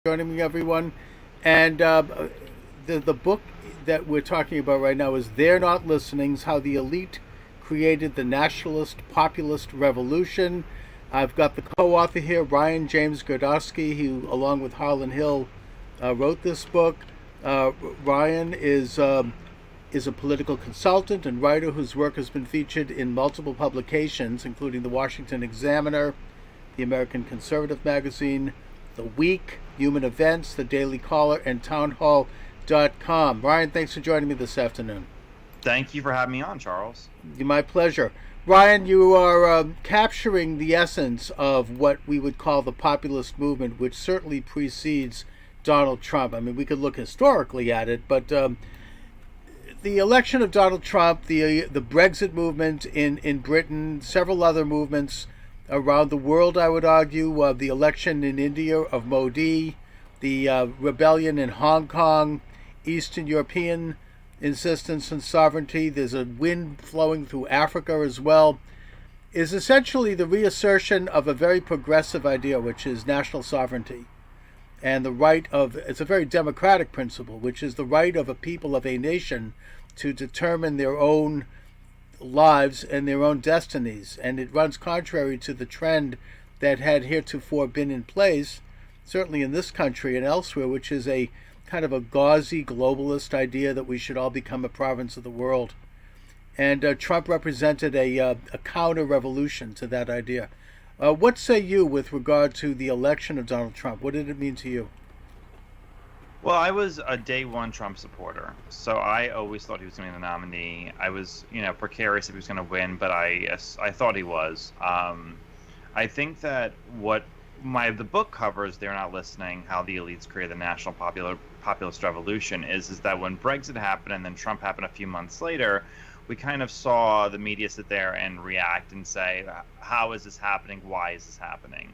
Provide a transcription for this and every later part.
Joining me, everyone. And the book that we're talking about right now is "They're Not Listening's: How the Elite Created the Nationalist Populist Revolution." I've got the co-author here, Ryan James Gordowski, who, along with Harlan Hill, wrote this book. Uh, Ryan is a political consultant and writer whose work has been featured in multiple publications, including the Washington Examiner, the American Conservative Magazine, The Week, Human Events, The Daily Caller, and townhall.com. Ryan, thanks for joining me this afternoon. Thank you for having me on, Charles. My pleasure. Ryan, you are capturing the essence of what we would call the populist movement, which certainly precedes Donald Trump. I mean, we could look historically at it, but the election of Donald Trump, the Brexit movement in Britain, several other movements around the world, I would argue, the election in India of Modi, the rebellion in Hong Kong, Eastern European insistence on sovereignty, there's a wind flowing through Africa as well, is essentially the reassertion of a very progressive idea, which is national sovereignty. And the right of, it's a very democratic principle, which is the right of a people of a nation to determine their own lives and their own destinies. And it runs contrary to the trend that had heretofore been in place, certainly in this country and elsewhere, which is a kind of a gauzy globalist idea that we should all become a province of the world. And Trump represented a counter-revolution to that idea. What say you with regard to the election of Donald Trump? What did it mean to you? Well, I was a day one Trump supporter, so I always thought he was going to be the nominee. I was, precarious if he was going to win, but I thought he was. I think that what the book covers, "They're Not Listening: How the Elites Created the National Populist Revolution," is that when Brexit happened and then Trump happened a few months later, we kind of saw the media sit there and react and say, how is this happening? Why is this happening?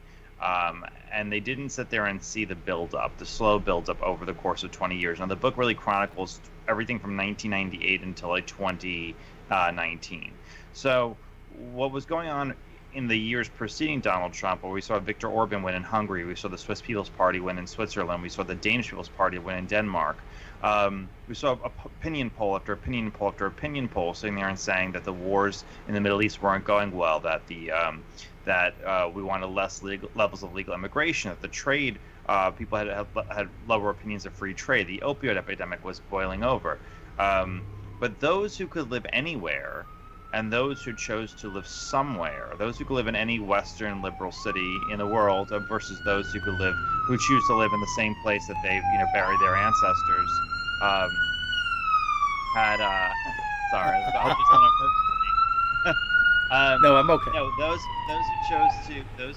And they didn't sit there and see the build-up, the slow build-up over the course of 20 years. Now, the book really chronicles everything from 1998 until like 2019. So what was going on in the years preceding Donald Trump, where we saw Viktor Orban win in Hungary, we saw the Swiss People's Party win in Switzerland, we saw the Danish People's Party win in Denmark. We saw opinion poll after opinion poll after opinion poll sitting there and saying that the wars in the Middle East weren't going well, that we wanted less levels of legal immigration, that the trade, people had lower opinions of free trade, the opioid epidemic was boiling over. But those who could live anywhere, and those who chose to live somewhere, those who could live in any Western liberal city in the world, versus those who choose to live in the same place that they buried their ancestors, had sorry, I was just on a No, I'm okay. no, those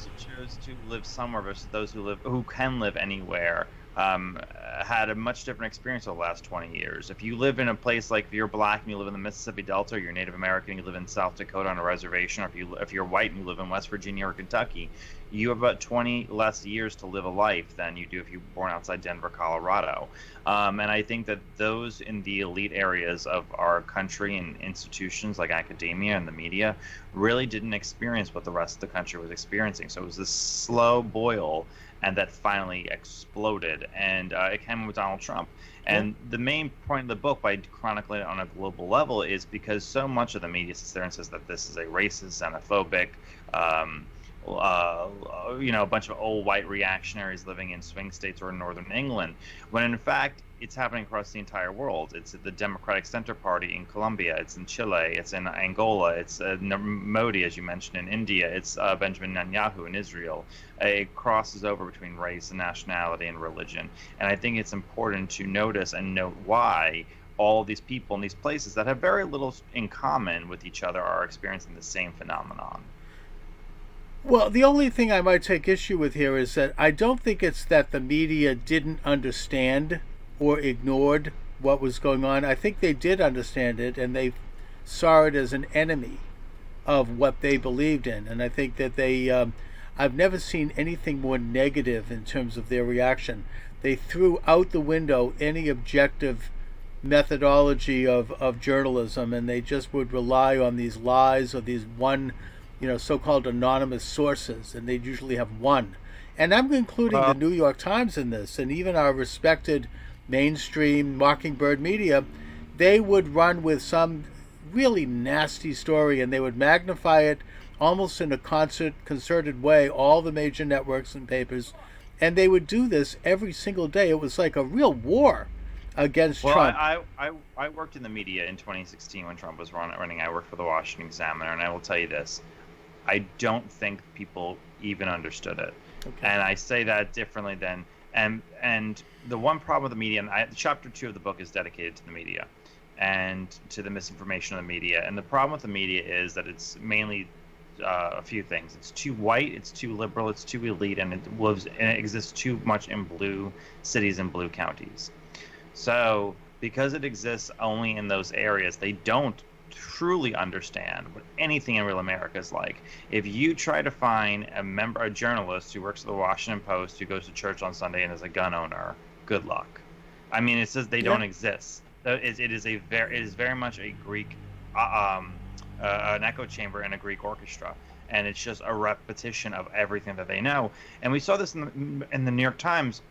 who chose to live somewhere versus those who can live anywhere, had a much different experience over the last 20 years. If you live in a place, like if you're black and you live in the Mississippi Delta, or you're Native American and you live in South Dakota on a reservation, or if you're white and you live in West Virginia or Kentucky, you have about 20 less years to live a life than you do if you're born outside Denver, Colorado. And I think that those in the elite areas of our country and institutions like academia and the media really didn't experience what the rest of the country was experiencing. So it was this slow boil, and that finally exploded, and it came with Donald Trump. And the main point of the book, by chronicling it on a global level, is because so much of the media sits there and says that this is a racist, xenophobic, a bunch of old white reactionaries living in swing states or in northern England, when in fact it's happening across the entire world. It's the Democratic Center Party in Colombia, it's in Chile, it's in Angola, it's Modi, as you mentioned, in India, it's Benjamin Netanyahu in Israel. It crosses over between race and nationality and religion. And I think it's important to notice and note why all these people in these places that have very little in common with each other are experiencing the same phenomenon. Well, the only thing I might take issue with here is that I don't think it's that the media didn't understand or ignored what was going on. I think they did understand it, and they saw it as an enemy of what they believed in. And I think that I've never seen anything more negative in terms of their reaction. They threw out the window any objective methodology of journalism, and they just would rely on these lies or these so-called anonymous sources, and they'd usually have one. And I'm including the Well, New York Times in this, and even our respected mainstream Mockingbird media, they would run with some really nasty story and they would magnify it almost in a concerted way, all the major networks and papers, and they would do this every single day. It was like a real war against well, Trump. I worked in the media in 2016 when Trump was running. I worked for the Washington Examiner, and I will tell you this: I don't think people even understood it. Okay. And I say that differently than and the one problem with the media, and chapter 2 of the book is dedicated to the media and to the misinformation of the media. And the problem with the media is that it's mainly a few things. It's too white, it's too liberal, it's too elite, and it exists too much in blue cities and blue counties. So because it exists only in those areas, they don't truly understand what anything in real America is like. If you try to find a journalist who works at the Washington Post who goes to church on Sunday and is a gun owner, good luck. I mean, it says they don't exist. It is very much a Greek, an echo chamber in a Greek orchestra, and it's just a repetition of everything that they know. And we saw this in the New York Times.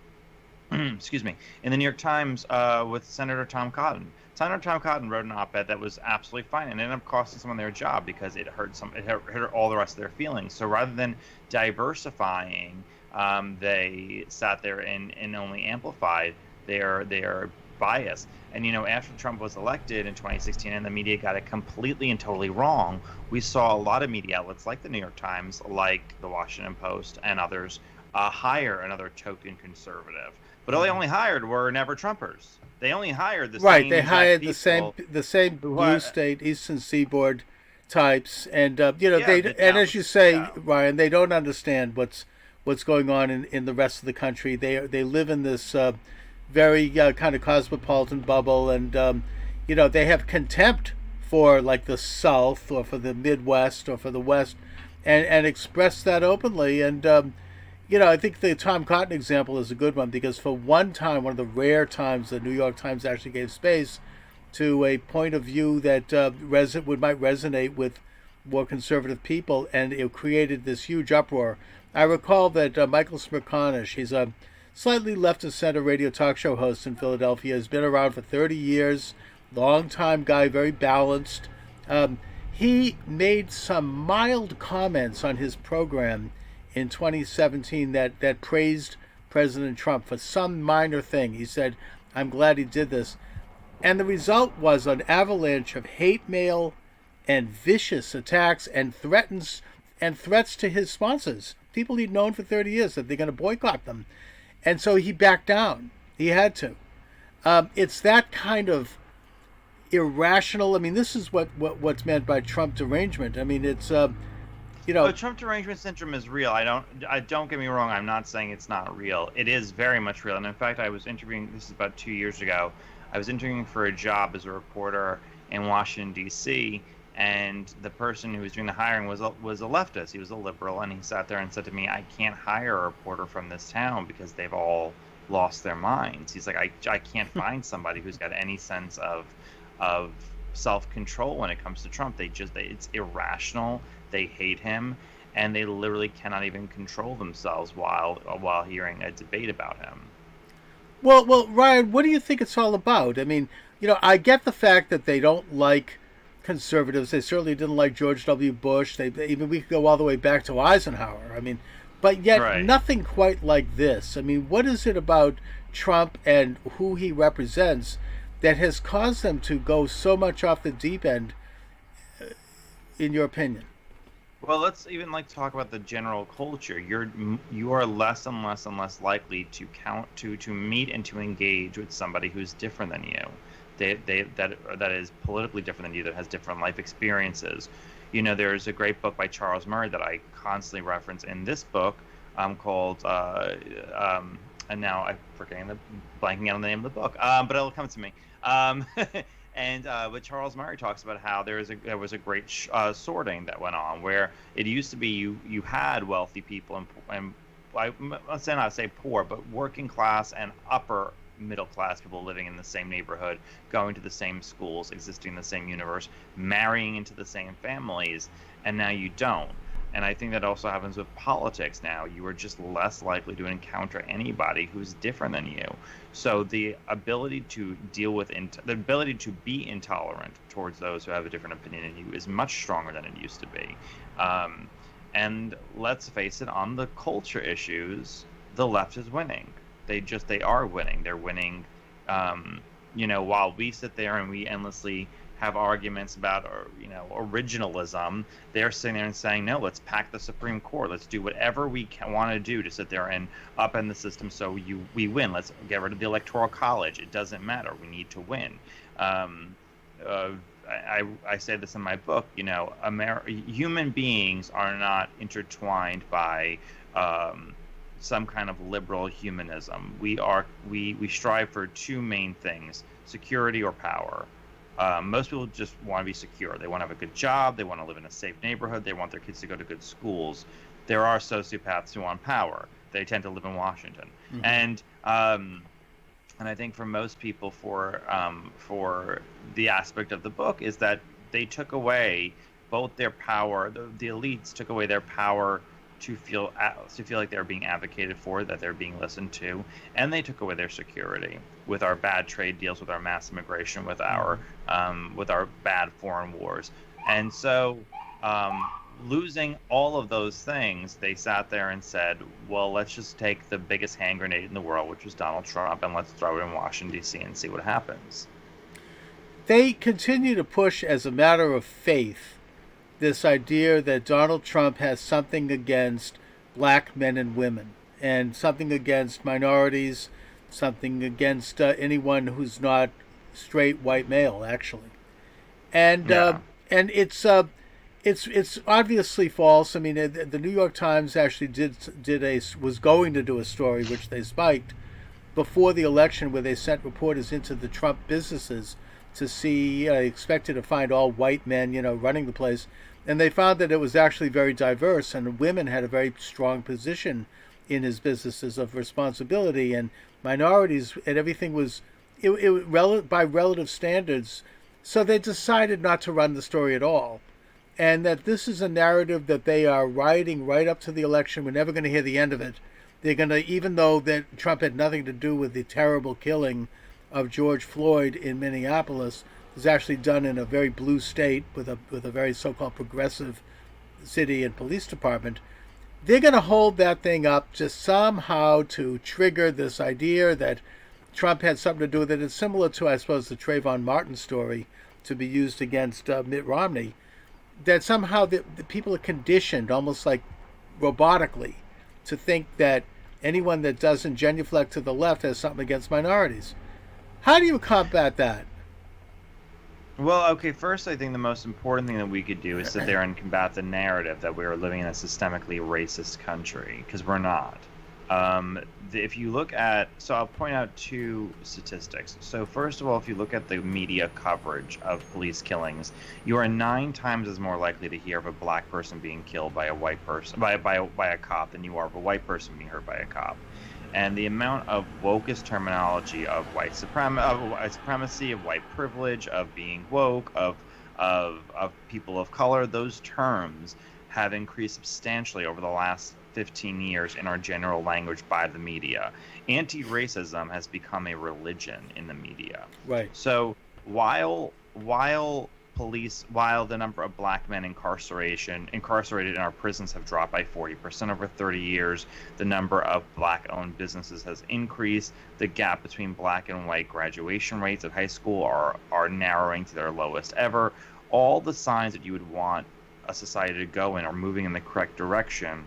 Excuse me, in the New York Times with Senator Tom Cotton. Senator Tom Cotton wrote an op-ed that was absolutely fine and ended up costing someone their job because it hurt all the rest of their feelings. So rather than diversifying, they sat there and only amplified their bias. And after Trump was elected in 2016 and the media got it completely and totally wrong, we saw a lot of media outlets like the New York Times, like the Washington Post, and others hire another token conservative. But all they only hired were never Trumpers. They only hired the Right, same they hired people the same blue state, Eastern Seaboard types, and the and as you say, yeah. Ryan, they don't understand what's going on in the rest of the country. They live in this very kind of cosmopolitan bubble, and they have contempt for like the South or for the Midwest or for the West, and express that openly. And I think the Tom Cotton example is a good one because for one time, one of the rare times the New York Times actually gave space to a point of view that might resonate with more conservative people, and it created this huge uproar. I recall that Michael Smerconish, he's a slightly left-of-center radio talk show host in Philadelphia, has been around for 30 years, long-time guy, very balanced. He made some mild comments on his program in 2017 that praised President Trump for some minor thing. He said, "I'm glad he did this." And the result was an avalanche of hate mail and vicious attacks and threats to his sponsors, people he'd known for 30 years, that they're going to boycott them. And so he backed down. He had to. It's that kind of irrational. I mean, this is what's meant by Trump derangement. I mean, it's Trump derangement syndrome is real. I don't get me wrong. I'm not saying it's not real. It is very much real. And in fact, I was interviewing. This is about 2 years ago. I was interviewing for a job as a reporter in Washington D.C. And the person who was doing the hiring was a leftist. He was a liberal, and he sat there and said to me, "I can't hire a reporter from this town because they've all lost their minds." He's like, "I can't find somebody who's got any sense of self-control when it comes to Trump. It's irrational. They hate him, and they literally cannot even control themselves while hearing a debate about him." Well, Ryan, what do you think it's all about? I mean, I get the fact that they don't like conservatives. They certainly didn't like George W. Bush. We could go all the way back to Eisenhower. I mean, but yet Right. Nothing quite like this. I mean, what is it about Trump and who he represents that has caused them to go so much off the deep end, in your opinion? Well, let's even talk about the general culture. You are less and less and less likely to meet and to engage with somebody who's different than you. That is politically different than you, that has different life experiences. There's a great book by Charles Murray that I constantly reference in this book, called and now I'm blanking out on the name of the book, but it'll come to me. But Charles Murray talks about how there was a great sorting that went on, where it used to be you had wealthy people and let's not say poor, but working class and upper middle class people living in the same neighborhood, going to the same schools, existing in the same universe, marrying into the same families, and now you don't. And I think that also happens with politics now. You are just less likely to encounter anybody who's different than you. So the ability to deal with the ability to be intolerant towards those who have a different opinion than you is much stronger than it used to be. And let's face it, on the culture issues, the left is winning. They are winning. They're winning. While we sit there and we endlessly have arguments about, originalism, they're sitting there and saying, no, let's pack the Supreme Court. Let's do whatever we want to do to sit there and upend the system so we win. Let's get rid of the Electoral College. It doesn't matter. We need to win. I say this in my book, human beings are not intertwined by some kind of liberal humanism. We strive for two main things: security or power. Most people just want to be secure. They want to have a good job. They want to live in a safe neighborhood. They want their kids to go to good schools. There are sociopaths who want power. They tend to live in Washington. Mm-hmm. And I think for most people, for the aspect of the book is that they took away both their power. The elites took away their power to feel like they're being advocated for, that they're being listened to, and they took away their security with our bad trade deals, with our mass immigration, with our bad foreign wars. And so losing all of those things, they sat there and said, well, let's just take the biggest hand grenade in the world, which was Donald Trump, and let's throw it in Washington, D.C. and see what happens. They continue to push as a matter of faith this idea that Donald Trump has something against black men and women, and something against minorities, something against anyone who's not straight white male, actually. And it's obviously false. I mean, the New York Times actually was going to do a story, which they spiked, before the election, where they sent reporters into the Trump businesses to see, expected to find all white men, running the place. And they found that it was actually very diverse, and women had a very strong position in his businesses of responsibility, and minorities, and everything was by relative standards. So they decided not to run the story at all. And that this is a narrative that they are riding right up to the election. We're never going to hear the end of it. They're going to, even though that Trump had nothing to do with the terrible killing of George Floyd in Minneapolis, was actually done in a very blue state with a very so-called progressive city and police department. They're going to hold that thing up just somehow to trigger this idea that Trump had something to do with it. It's similar to, I suppose, the Trayvon Martin story to be used against Mitt Romney, that somehow the people are conditioned, almost like robotically, to think that anyone that doesn't genuflect to the left has something against minorities. How do you combat that? Well, okay, first I think the most important thing that we could do is sit there and combat the narrative that we are living in a systemically racist country, because we're not. If you look at, so I'll point out two statistics. So first of all, if you look at the media coverage of police killings, you are 9 times as more likely to hear of a black person being killed by a white person, by a cop, than you are of a white person being hurt by a cop. And the amount of wokeist terminology of white supremacy, of white privilege, of being woke, of people of color, those terms have increased substantially over the last 15 years in our general language by the media. Anti-racism has become a religion in the media. Right. So while the number of black men incarcerated in our prisons have dropped by 40% over 30 years, the number of black-owned businesses has increased. The gap between black and white graduation rates at high school are narrowing to their lowest ever. All the signs that you would want a society to go in are moving in the correct direction.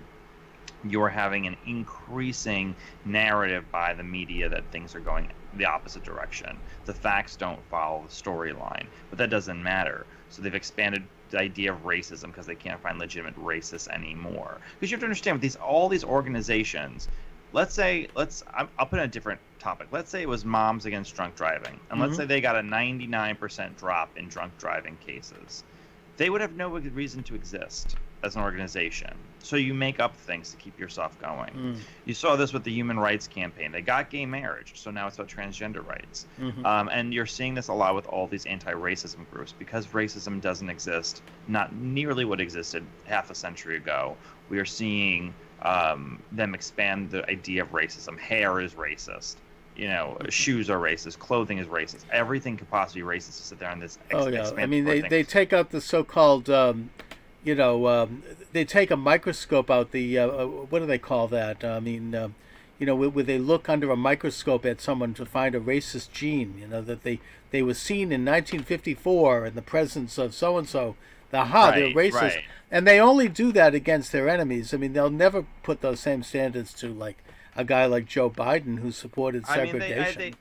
You're having an increasing narrative by the media that things are going the opposite direction. The facts don't follow the storyline, but that doesn't matter. So they've expanded the idea of racism because they can't find legitimate racists anymore. Because you have to understand, with all these organizations, I'll put in a different topic. Let's say it was Moms Against Drunk Driving, and let's say they got a 99% drop in drunk driving cases. They would have no reason to exist as an organization. So you make up things to keep yourself going. Mm. You saw this with the Human Rights Campaign. They got gay marriage, so now it's about transgender rights. Mm-hmm. And you're seeing this a lot with all these anti-racism groups because racism doesn't exist, not nearly what existed half a century ago. We are seeing them expand the idea of racism. Hair is racist. Shoes are racist. Clothing is racist. Everything could possibly be racist to sit there on this. Oh yeah, I mean they take out the so-called they take a microscope out the what do they call that? I mean, where they look under a microscope at someone to find a racist gene. That they were seen in 1954 in the presence of so and so. They're racist, right. And they only do that against their enemies. I mean, they'll never put those same standards to like a guy like Joe Biden who supported segregation. I mean,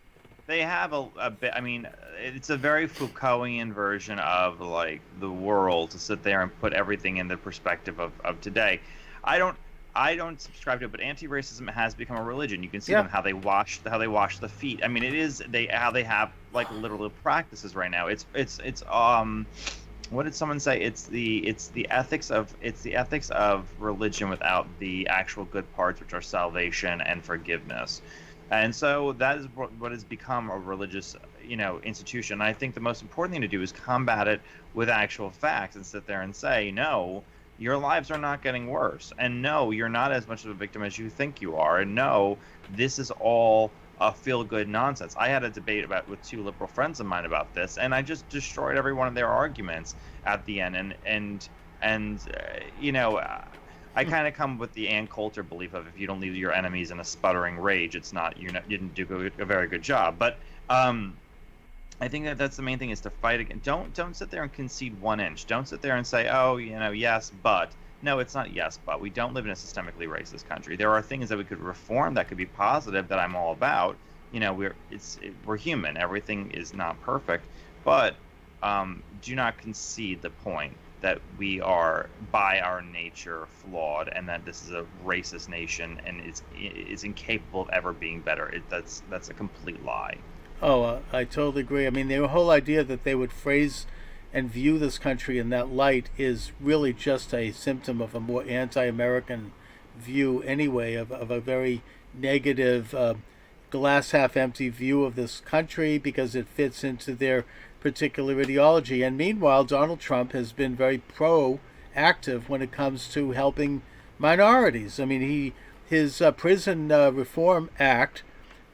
they have a bit. I mean, it's a very Foucaultian version of like the world to sit there and put everything in the perspective of today. I don't subscribe to it, but anti-racism has become a religion. You can see them how they wash the feet. I mean, it is how they have like literal practices right now. It's what did someone say? It's the ethics of religion without the actual good parts, which are salvation and forgiveness. And so that is what has become a religious, institution. And I think the most important thing to do is combat it with actual facts and sit there and say, no, your lives are not getting worse. And no, you're not as much of a victim as you think you are. And no, this is all feel-good nonsense. I had a debate with two liberal friends of mine about this, and I just destroyed every one of their arguments at the end. I kind of come with the Ann Coulter belief of if you don't leave your enemies in a sputtering rage, you didn't do a very good job. But I think that's the main thing, is to fight again. Don't sit there and concede 1 inch. Don't sit there and say, oh, yes, but. No, it's not yes, but. We don't live in a systemically racist country. There are things that we could reform that could be positive that I'm all about. We're human. Everything is not perfect, but do not concede the point that we are by our nature flawed, and that this is a racist nation and it's incapable of ever being better. That's a complete lie. Oh, I totally agree. I mean, the whole idea that they would phrase and view this country in that light is really just a symptom of a more anti-American view anyway, of a very negative, glass half empty view of this country because it fits into their particular ideology. And meanwhile, Donald Trump has been very proactive when it comes to helping minorities. I mean, his Prison Reform Act,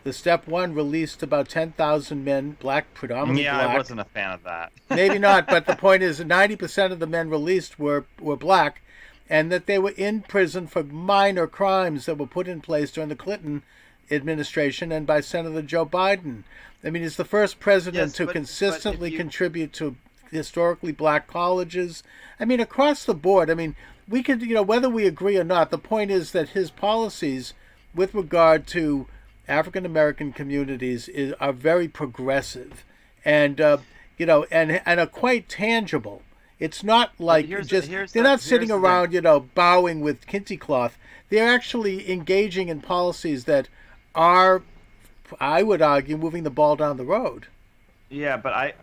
the Step 1, released about 10,000 men, predominantly black. Yeah, I wasn't a fan of that. Maybe not, but the point is that 90% of the men released were black, and that they were in prison for minor crimes that were put in place during the Clinton administration and by Senator Joe Biden. I mean, he's the first president to consistently contribute to historically black colleges. I mean, across the board. I mean, we could, whether we agree or not, the point is that his policies with regard to African American communities are very progressive, and and are quite tangible. It's not like they're not sitting around, bowing with kente cloth. They're actually engaging in policies that are, I would argue, moving the ball down the road. Yeah, but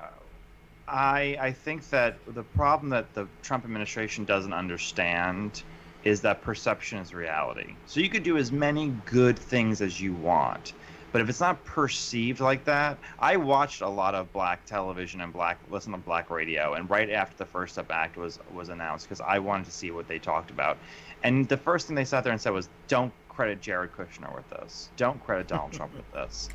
I think that the problem that the Trump administration doesn't understand is that perception is reality. So you could do as many good things as you want, but if it's not perceived like that. I watched a lot of black television and listened to black radio, and right after the First Step Act was announced, because I wanted to see what they talked about, and the first thing they sat there and said was, don't credit Jared Kushner with this, don't credit Donald Trump with this.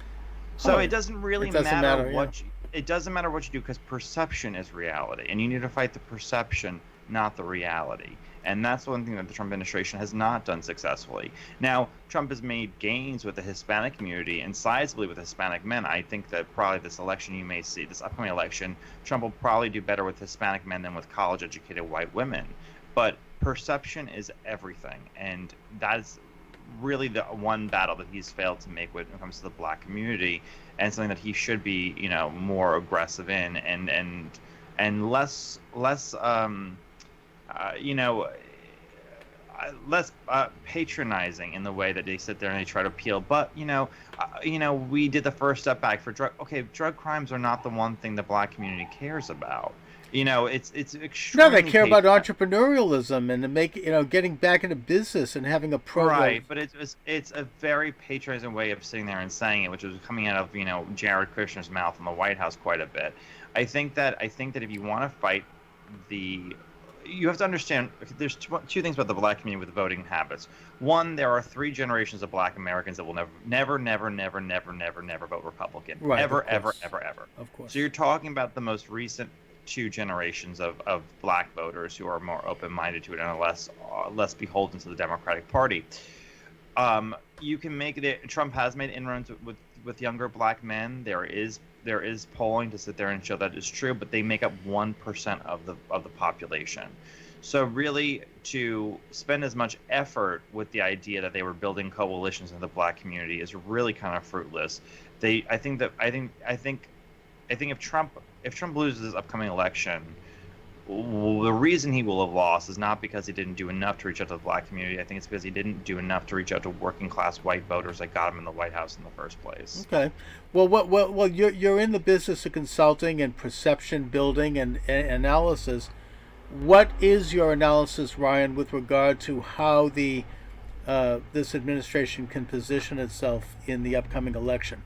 So it doesn't really matter what it doesn't matter what you do, because perception is reality, and you need to fight the perception, not the reality. And that's one thing that the Trump administration has not done successfully. Now, Trump has made gains with the Hispanic community, and sizably with Hispanic men. I think that probably this upcoming election, Trump will probably do better with Hispanic men than with college-educated white women. But perception is everything, and that's really the one battle that he's failed to make when it comes to the black community, and something that he should be, more aggressive in, and less less patronizing in the way that they sit there and they try to appeal. But we did the First Step Back for drug. Okay, drug crimes are not the one thing the black community cares about. It's No, they extremely care about patriotic. entrepreneurialism and to make getting back into business and having a pro. Right, but it's a very patronizing way of sitting there and saying it, which is coming out of Jared Kushner's mouth in the White House quite a bit. I think that if you want to fight the, you have to understand there's two things about the black community with voting habits. One, there are three generations of black Americans that will never vote Republican, Right, of ever, ever, course, ever, ever. of So course. you're talking about the most recent two generations of black voters who are more open-minded to it and are less beholden to the Democratic Party. You can make it. Trump has made inroads with younger black men. There is polling to sit there and show that is true, but they make up 1% of the population. So really, to spend as much effort with the idea that they were building coalitions in the black community is really kind of fruitless. I think if Trump loses this upcoming election, the reason he will have lost is not because he didn't do enough to reach out to the black community. I think it's because he didn't do enough to reach out to working class white voters that got him in the White House in the first place. Okay. Well, you're in the business of consulting and perception building and analysis. What is your analysis, Ryan, with regard to how the this administration can position itself in the upcoming election?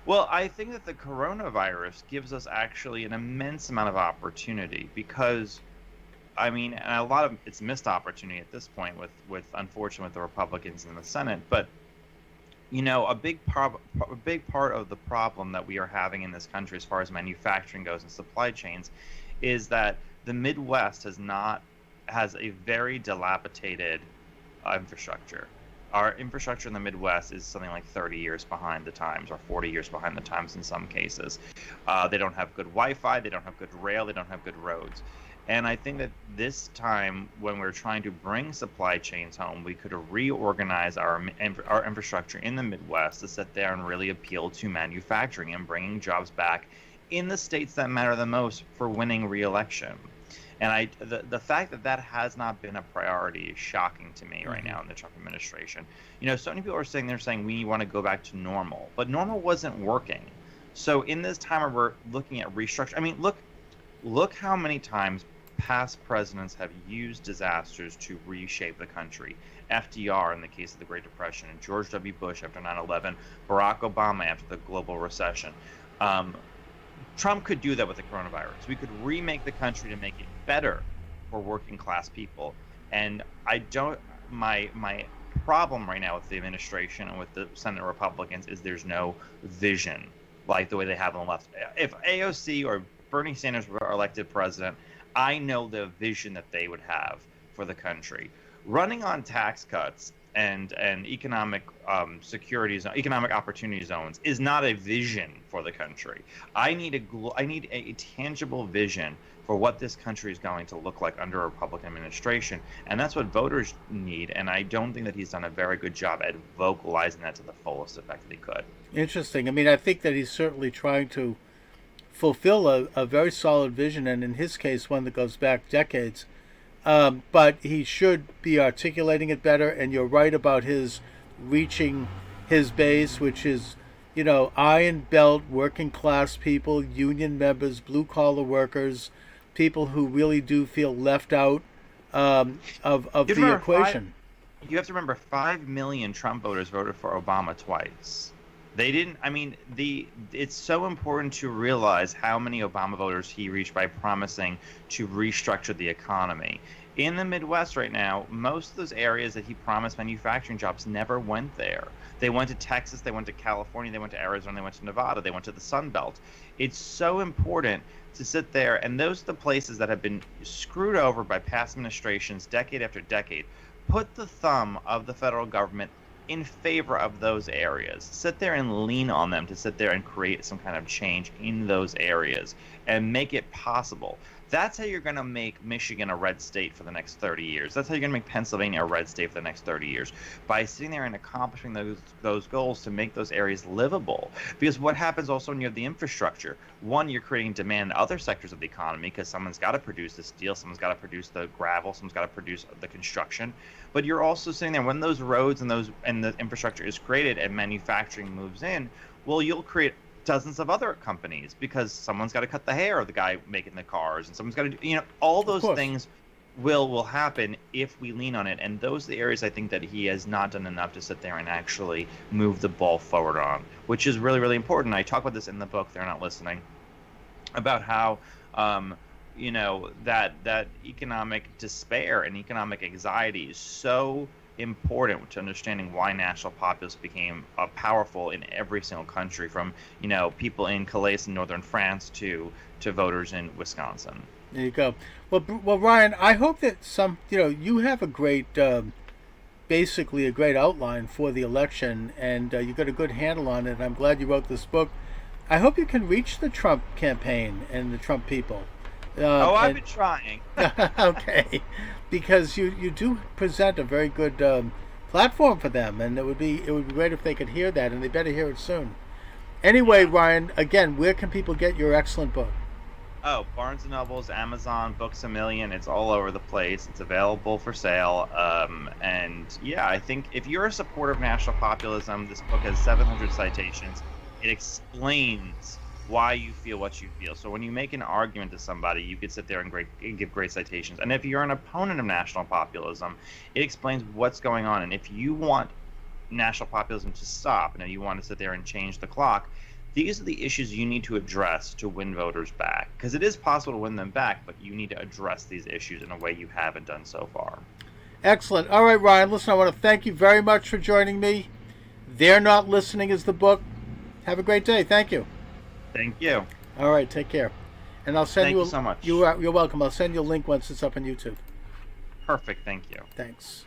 Well, I think that the coronavirus gives us actually an immense amount of opportunity because, I mean, and a lot of it's missed opportunity at this point with unfortunately with the Republicans in the Senate. But a big part of the problem that we are having in this country as far as manufacturing goes and supply chains is that the Midwest has a very dilapidated infrastructure. Our infrastructure in the Midwest is something like 30 years behind the times, or 40 years behind the times in some cases. They don't have good Wi-Fi, they don't have good rail, they don't have good roads. And I think that this time, when we're trying to bring supply chains home, we could reorganize our infrastructure in the Midwest to sit there and really appeal to manufacturing and bringing jobs back in the states that matter the most for winning re-election. And the fact that that has not been a priority is shocking to me right Mm-hmm. now in the Trump administration. So many people are saying we want to go back to normal, but normal wasn't working. So in this time where we're looking at restructure, I mean, look how many times past presidents have used disasters to reshape the country. FDR in the case of the Great Depression, and George W. Bush after 9/11, Barack Obama after the global recession. Um, Trump could do that with the coronavirus. We could remake the country to make it better for working class people. And I don't. My problem right now with the administration and with the Senate Republicans is there's no vision like the way they have on the left. If AOC or Bernie Sanders were elected president, I know the vision that they would have for the country. Running on tax cuts and economic economic opportunity zones is not a vision for the country. I need a tangible vision for what this country is going to look like under a Republican administration, and that's what voters need. And I don't think that he's done a very good job at vocalizing that to the fullest effect that he could. Interesting. I mean, I think that he's certainly trying to fulfill a very solid vision, and in his case, one that goes back decades. But he should be articulating it better. And you're right about his reaching his base, which is, iron belt, working class people, union members, blue collar workers, people who really do feel left out of You the remember five, equation. you have to remember 5 million Trump voters voted for Obama twice. They didn't. I mean, it's so important to realize how many Obama voters he reached by promising to restructure the economy. In the Midwest right now, most of those areas that he promised manufacturing jobs never went there. They went to Texas, they went to California, they went to Arizona, they went to Nevada, they went to the Sun Belt. It's so important to sit there, and those are the places that have been screwed over by past administrations decade after decade. Put the thumb of the federal government in favor of those areas. Sit there and lean on them to sit there and create some kind of change in those areas and make it possible. That's how you're going to make Michigan a red state for the next 30 years. That's how you're going to make Pennsylvania a red state for the next 30 years, by sitting there and accomplishing those goals to make those areas livable. Because what happens also when you have the infrastructure, one, you're creating demand in other sectors of the economy because someone's got to produce the steel, someone's got to produce the gravel, someone's got to produce the construction. But you're also sitting there when those roads and the infrastructure is created and manufacturing moves in, well, you'll create dozens of other companies, because someone's got to cut the hair of the guy making the cars, and someone's got to do, all those things will happen if we lean on it. And those are the areas I think that he has not done enough to sit there and actually move the ball forward on, which is really, really important. I talk about this in the book, They're Not Listening, about how that economic despair and economic anxiety is so important to understanding why national populists became powerful in every single country, from people in Calais in northern France to voters in Wisconsin. There you go. Well, Ryan, I hope that you have a great, basically a great outline for the election, and you got a good handle on it. I'm glad you wrote this book. I hope you can reach the Trump campaign and the Trump people. I've been trying. Okay, because you do present a very good platform for them, and it would be great if they could hear that, and they better hear it soon. Anyway, Ryan, again, where can people get your excellent book? Oh, Barnes & Noble's, Amazon, Books A Million. It's all over the place. It's available for sale. And yeah, I think if you're a supporter of national populism, this book has 700 citations. It explains why you feel what you feel. So when you make an argument to somebody, you could sit there and give great citations. And if you're an opponent of national populism, it explains what's going on. And if you want national populism to stop, you want to sit there and change the clock, these are the issues you need to address to win voters back. Because it is possible to win them back, but you need to address these issues in a way you haven't done so far. Excellent. All right, Ryan, listen, I want to thank you very much for joining me. They're Not Listening is the book. Have a great day. Thank you. Thank you. All right, take care. And I'll send Thank you so much. You're welcome. I'll send you a link once it's up on YouTube. Perfect. Thank you. Thanks.